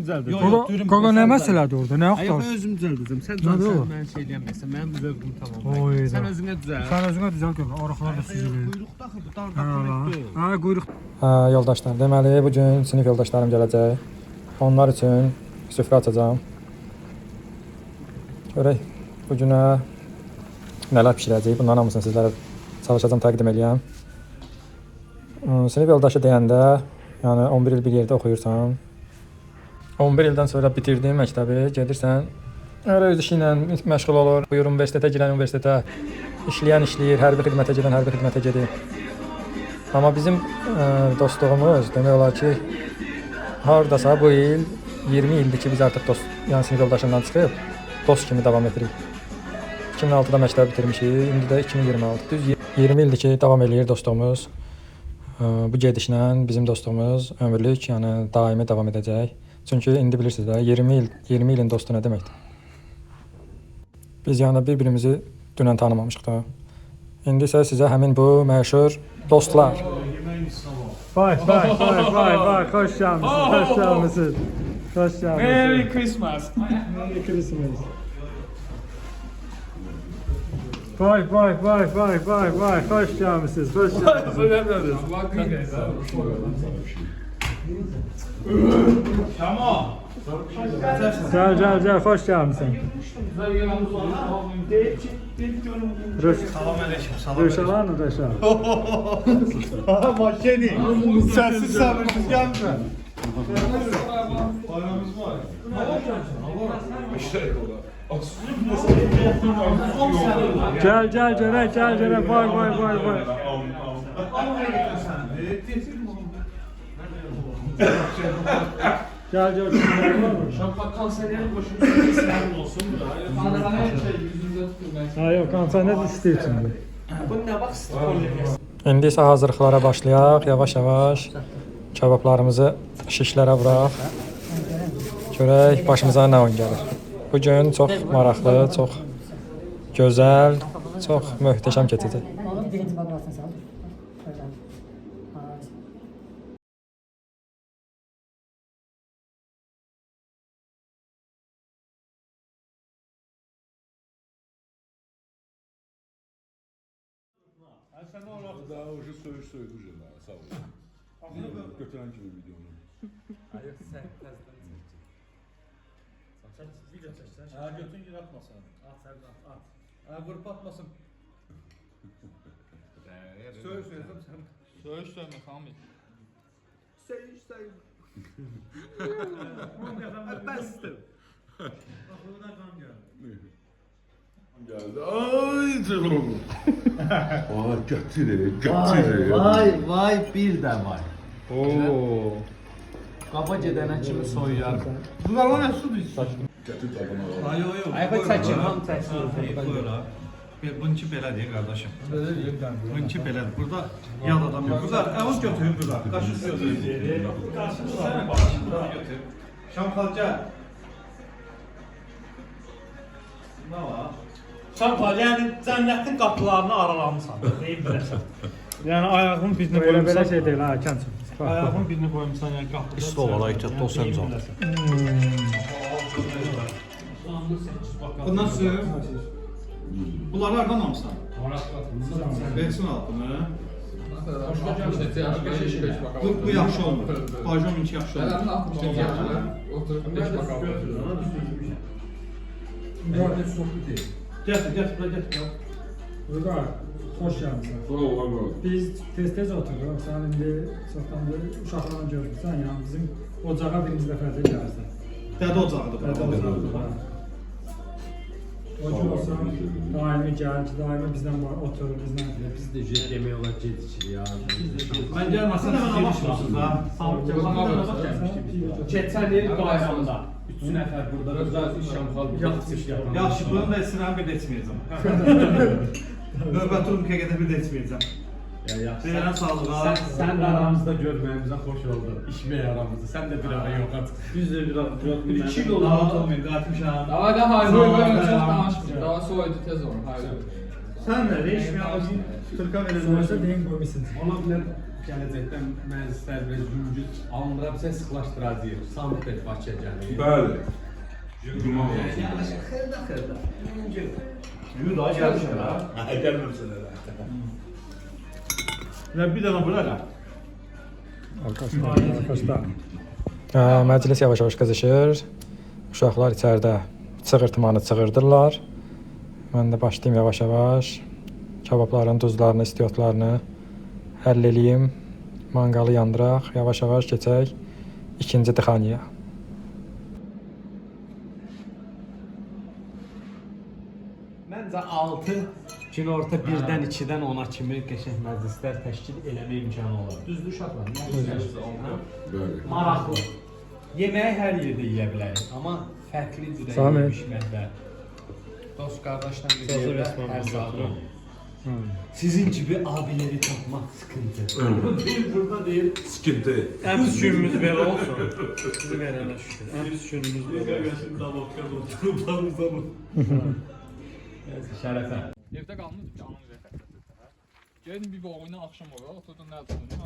düzəldir. Qaqa nə məsələdir orada? Nə Yox, axtar? mən özüm düzəldəcəm. Sən Nədir o? mən şey eləyəməksən. Mənim zövqüm tamam. Oy, Sən özünə düzəl. Sən özünə düzəl qaqa. Arıqlar da süzülür. Quyruqda axı bu darda konektör. Ha, quyruq. Yoldaşlar, deməli bu gün sinif yoldaşlarım gələcək. Onlar üçün süfrə açacağam. Görək bu günə nələr bişirəcəyik. Bunların hamısını sizlərə çalışacağam təqdim edəyəm. Sinif yoldaşı deyəndə, yəni 11 il bir yerdə oxuyursan, 11 ildən sonra bitirdiyin məktəbi gedirsən, öz işi ilə məşğul olur, buyur universitetə girən universitetə, işləyən işləyir, hərbi xidmətə gedən hərbi xidmətə gedir. Amma bizim dostluğumuz demək olar ki, hardasa bu il 20 ildir ki, biz artıq dost, yəni sinif yoldaşından çıxıb, dost kimi davam edirik. 2006-da məktəbi bitirmişik, indi də 2026. Düz 20 ildir ki, davam edir dostluğumuz. Bu gedişlə bizim dostluğumuz ömürlük, yəni daimi davam edəcək. Çünki indi bilirsiniz də 20 ilin dostu nə deməkdir? Biz yəni bir-birimizi dünən tanımamışıq da. İndi isə sizə həmin bu məşhur dostlar. Vay, xoş gəlmisiniz. Merry Christmas. Merry Christmas. Vay, xoş gəlmisiniz. Tamam. Gəl, xoş gəlmisin. Salam aleyküm. Röşalan mı Röşal? Maşeni. Sensiz sabırsız gelme. Bayramımız var. Gəl, görək, vay. Gəl, gör. Şafak kanserlerin boşuna İslam olsun da. Her şey yüzünde tutulmaya. Ha, yox, konsernet istəyir şimdi. Bu ne bak spoiler. İndi isə hazırlıqlara başlayaq, yavaş-yavaş kebablarımızı şişlərə vuraq. Görək başımıza nə oyun gəlir. Bu gün çox maraqlı, çox gözəl, çox möhtəşəm keçəcək. Onun birinci babasını sal. Şöyle. Daha hoje söğüş söyledi Cenab sağ olun. Götüren kimi videonu. Hayır, sən təzədən çək. Video çəksən. Ha götün yer atmasın. At, sən at. Ha qırp atmasın. Söğüş söyledim sen. Söğüş söyleme Kamil. Söyüş. Bəsdir. Bak buradan kan geldi. Geldi. Ay canım. Aa getirir. Vay, bir də var. Oo. Qaba gedənə kimi soyuyar. Bunlar o ne su içsin? Getir tadına. Ay yok. Ayaqda çəkin, ham çəksin. Bununki belədir qardaşım. Bununki belədir. Burada yad adam yox. Burada əvaz götürür burada. Qaşıq götürür. Qaşıq götür. Şamxal gəl. Ne var? Şafak yani cennetin kapılarını aralamısan. Deyim biləsən. Yəni ayağımın birini qoyum. Belə şey deyil ha, kəncim. Ayağımın birini koymuşsan yani kapıda. İstovala itibat olsan zor. Bundan sonra bunlar hardan almışsan? Versin altını. Bu yaxşı olmur. Bajonunki yaxşı olmur. Gətir, bura gətir. Burada xoş gəlmisən. Sağ ol. Biz tez otururuq. Sən indi çoxdandır uşaqlarla görürsən, yəni bizim ocağa birinci dəfədir gəlirsən. Dədə ocağıdır. Dədə ocağıdır. O gün olsan, daimi gəl, daimi bizdən var, otur, bizdən bilir. Biz də jet yemək olar gedirik ya. Mən gəlməsən də yemişmişsiniz ha. Geçen il bayramda. 3 nəfər burada özəl şamxal yapmış. Yaxşı, bunu da sinəm bir də etməyəcəm. Növbəti rumkaya qədər bir də etməyəcəm. Deyilən sağlığa. Sen de aramızda görməyimizə xoş oldu. İşmək aramızda. Sen de bir ara yok at. Biz də bir 2 il oldu rahat olmayın, qayıtmışam. Daha hayır, Sağ ol, ben çok selam. danışmıyorum. Daha soydu tez olur. Hayır. Sən də değişməyən Türkan Sonrası eləyəcəksən. deyin qoymuşsunuz. Ona bilər gələcəkdə məclislər biraz yüngül alındıra bizə sıxlaşdıracaq. Samit et Bakıya gəlir. Bəli. Cumma olsun. Xırda. Yüngül. Yürü daha gelmişler ha. Gəlməmsən elə. Ve bir tane burada. Arkadaşlar. Məclis yavaş-yavaş qızışır. Uşaqlar içəridə çığırtmanı çığırdırlar. Mən də başlayım yavaş-yavaş. Kababların duzlarını, istiotlarını həll eləyim. Manqalı yandıraq. Yavaş-yavaş keçək ikinci dıxaniyə. Məncə 6 günorta 1-dən 2-dən 10-a kimi qəşəng məclislər təşkil eləmə imkanı olar. Düzdür uşaqlar? Bəli. Maraqlı. Yeməyi hər yerdə yeyə bilərik, amma fərqli cürə Samit. yemişməkdə. Dost qardaşlar bir yerdə hər saat olur. Sizin gibi abileri tapmaq sıkıntı. Bir burada deyil. Sıkıntı. En pis günümüz belə olsun. Sizi verənə şükür. En pis günümüz belə olsun. Şərəfə. Evdə qalmır ki, anam evə gelin bir oyuna axşam olar, oturdun nə tutdun,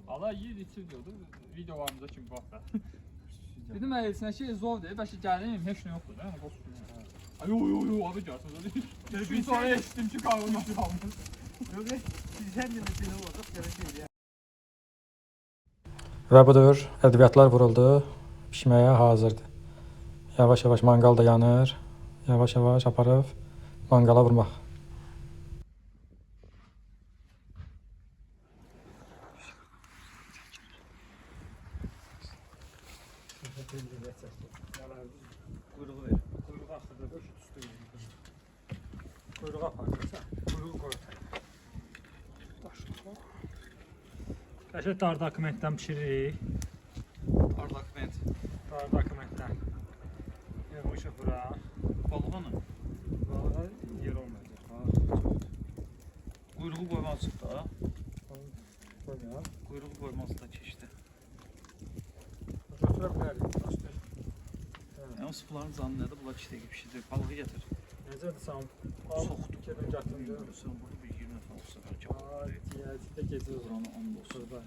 Allah yiyir içir diyordu, videolarımıza kimi baxda. Dedim əlisinə ki, zovdur, bəlkə gəlim, heç nə yoxdur, yəni boş gün. Yo, abi gəlsin, bir sonra eşitdim ki, qarılması qalmış. Yox, sizdən yenə belə olacaq, gələk eləyək. Və budur, ədviyyatlar vuruldu, pişməyə hazırdır. Yavaş-yavaş manqal da yanır. Yavaş-yavaş aparıb manqala vurmaq. Kuyruğa aparırsan. Kuyruğu koy. Qəşəng dar dokumentdən bişiririk. Ar dokument. Dar dokumentdən. Yığmışıq bura. Balığa mı? Balığa yer olmayacaq. Quyruğu qoymazsın da. Qoymayaq. Quyruğu qoymazsın da keçdi. Götürə bilərik. Yəni sıfırların canı nədir? Bunlar 2 dəqiqə pişirir. Balığı gətir. Necədir sən? Soxdur. Gedim gətirim. Sən bunu bir 20 nəfər olsa bəlkə. Diyəcəkdə gecir Onu and olsun. burada.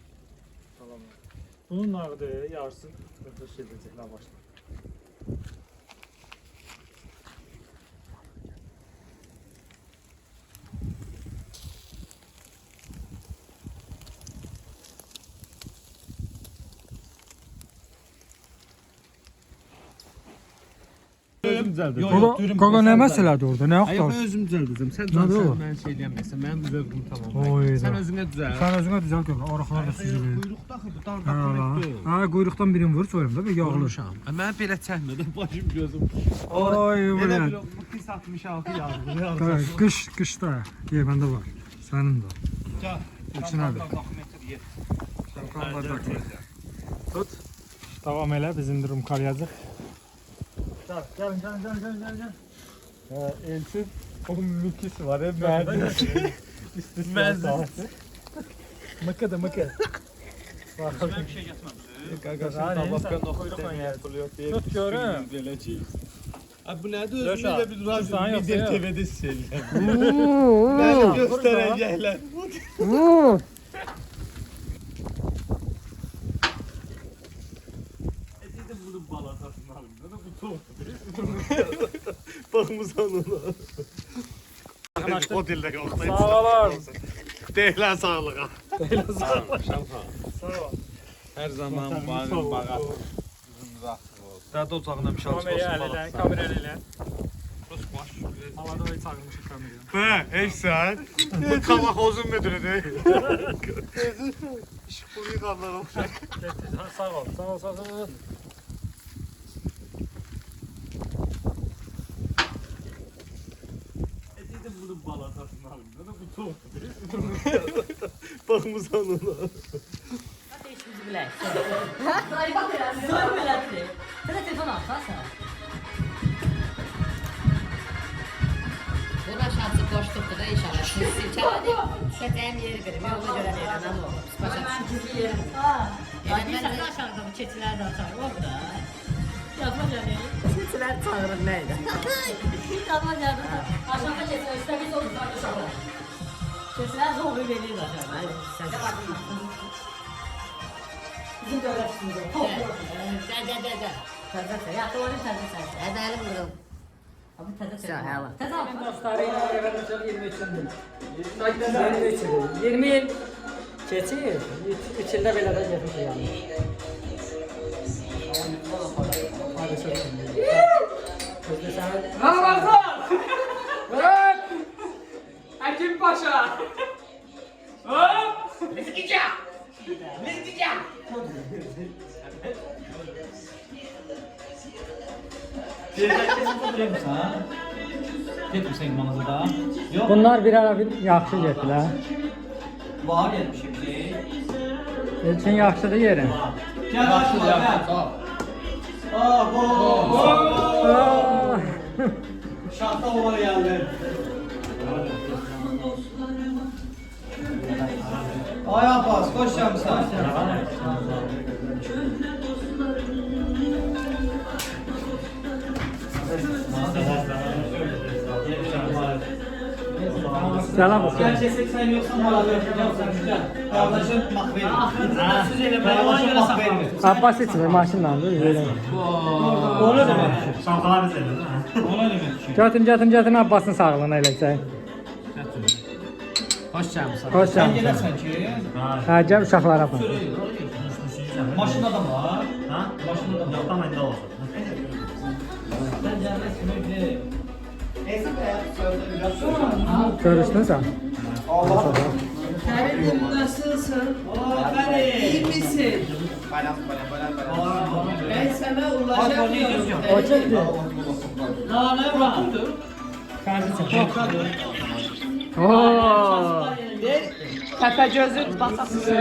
Tamam. Bunun nağdı yarısı burada şey edəcəklər başlar. Qaqa nə məsələdir orada? Nə Yox, axtarırsan? mən özüm düzəldəcəm. Sən Nədir o? mən şey deyəməsən, mənim zövqüm tamam. Oyda. Sən özünə düzəl. Sən özünə düzəl qaqa, arıqlar da süzülür. Quyruqda axı bu dar dokument. Ha, quyruqdan birini vur, soyum da bir yağlı. Olmuşam. Mən belə çəkmədə başım gözüm. Ay, Elə belə. bir pis 66 yazdı. Qışda yer məndə var. Sənin də. Gəl. İçinədir. Dokumenti yer. Tut. Davam elə, bizim durum qalyacıq. Gəlin. Elçin, onun mükisi var, mərdi. Mərdi. Mıkı. Ben bir şey getirmemişim. Qaqaşın tabaqqa noxuyruqla yapılıyor deyə. Tut görüm. Abi bu nədir? Özüm Yaşa. elə bir radyo Sən yoxsa lider yox. TV-də hiss edirəm. Məni göstərəcəklər. Dedim bunun balatasını alın. Bu soğukdur. Baxmısan ona. O dildə yoxdur. Sağ olun. Deyilən sağlığa. Sağ ol. Hər zaman bağın bağa. Dərdə ocağına bir şey Kamerayı ələ, kamerayı ələ. Rus baş. Havada öyle çağırmışıq kamerayı. Be, hey sen. Kabak ozun müdürü. Bu yıkanlar olacak. Sağ ol. Dedim bunun balatasını alın. Bu soğukdur. Bakmısan ona. Değişimizi bilək. Ay bak ya. Zor belədir. Sən də telefon alsan. Bu da şansı boşluqdur da inşallah. Siz çağırdı. Sətəyim yeri verim. Yolda görən yerdən olur. Başa düşün. Ay bir sən aşağıda bu keçilər də çağırır. O da. Yazma gəlir. Keçilər çağırır nəydi? Yazma gəlir. Aşağıda keçilər. Üstə biz oluruz aşağıda. Sesler zor bir belli var. Sen de bakma. Bizim dövüşümüzde. Gel. Tazı ya doğru tazı. Hadi elim kırıl. Abi tazı. Sağ ol. Tazı. Dostlarıyla evlenmişik 23 ildir. 23 il. 20 il keçir. 3 ildə belə də getmiş yəni. Hadi çox iyi. Özdə Ramazan! Hop! Hakim Paşa! Hop! Getmirsən mağazada? Yox. Bunlar bir ara bir yaxşı getdilər. Vaha gelmişim ki. Elçin yaxşıdır yerin. Gel başla gel. Aa, bu. Şahta baba geldi. Ay Abbas, hoş geldin. Selam olsun. Gerçek sen yoksan bana ver. Kardeşim mahveri. Siz eləməyə var yenə mahveri. Abbas içmir, maşınlandır. O ne demek? Şamkalar bize O ne demek? Götün Abbasın sağlığına eləcək. Hoş geldin. Hoş Sen geldin. gelirsen ki. Hə, gəl uşaqlara apar. Maşında da var. Ha? Maşında da var. Yoktan indi olsun. Ben gelmez ki. Görüşdün sən? Ferit'im nasılsın? İyi misin? Ben sana ulaşamıyorum. O çəkdi. Ne var? Oo. Tepe gözün basasın.